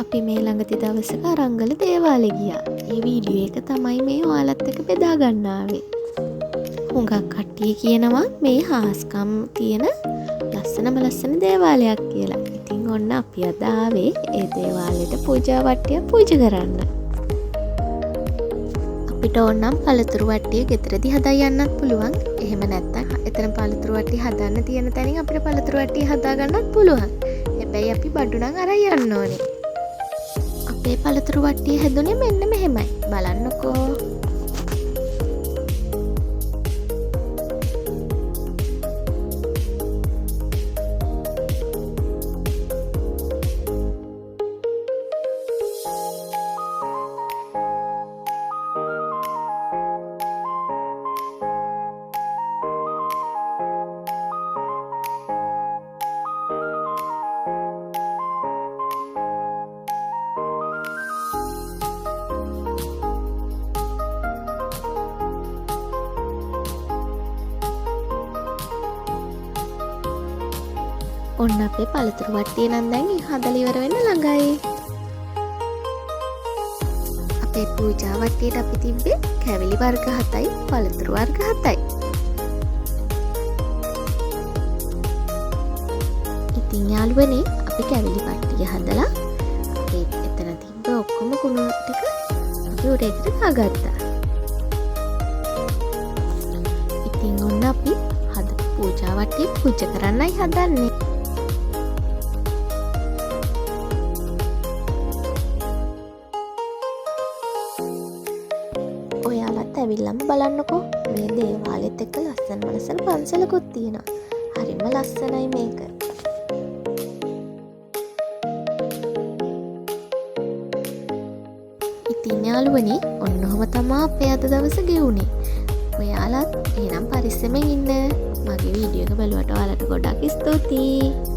අපි මේ ළඟති දවසක අරංගල දේවාලෙ ගියා. ඒ වීඩියෝ එක තමයි මේ ඔයාලත් එක්ක බෙදා ගන්න ආවේ. හුඟක් කට්ටිය කියනවා මේ හාස්කම් තියෙන ලස්සන දේවාලයක් කියලා. ඉතින් ඔන්න අපි අද ආවේ ඒ දේවාලෙට පූජා වට්ටියක් පූජා කරන්න. අපිට ඕනම් පළතුරු වට්ටිය ගෙදරදී හදා යන්නත් පුළුවන්. එහෙම නැත්නම් එතන පළතුරු වට්ටිය හදන්න තියෙන තැනින් අපිට පළතුරු වට්ටිය හදා ගන්නත් පුළුවන්. හැබැයි අපි බඩු නම් අරන් යන්න ඕනේ. අපේ පළතුරු වට්ටිය හැදුනේ මෙන්න මෙහෙමයි. බලන්නකෝ. ඔන්න අපේ පළතුරු වට්ටිය නම් දැන් හදලා ඉවර වෙන්න ළඟයි. අපේ පූජා වට්ටියට අපි තිබ්බේ කැවිලි වර්ග 7යි පළතුරු වර්ග 7යි. ඉතින් යාළුවනේ අපි කැවිලි වට්ටිය හදලා අපේ එතන තිබ්බ ඔක්කොම කුණු ටික අපි උරේකට දාගත්තා. ඉතින් ඔන්න අපි හදපු පූජා වට්ටිය පූජා කරන්නයි හදන්නේ. ඔයාලත් ඇවිල්ලම බලන්නකෝ. මේ දේවාලෙත් එක්ක ලස්සන පන්සලකුත් තියෙනවා. හරිම ලස්සනයි මේක. ඉතින් යාළුවනේ ඔන්න ඔහම තමයි අපේ අද දවස ගෙවුනේ. ඔයාලත් එහෙනම් පරිස්සමෙන් ඉන්න. මගේ වීඩියෝ එක බලුවට ඔයාලට ගොඩක් ස්තුතියි.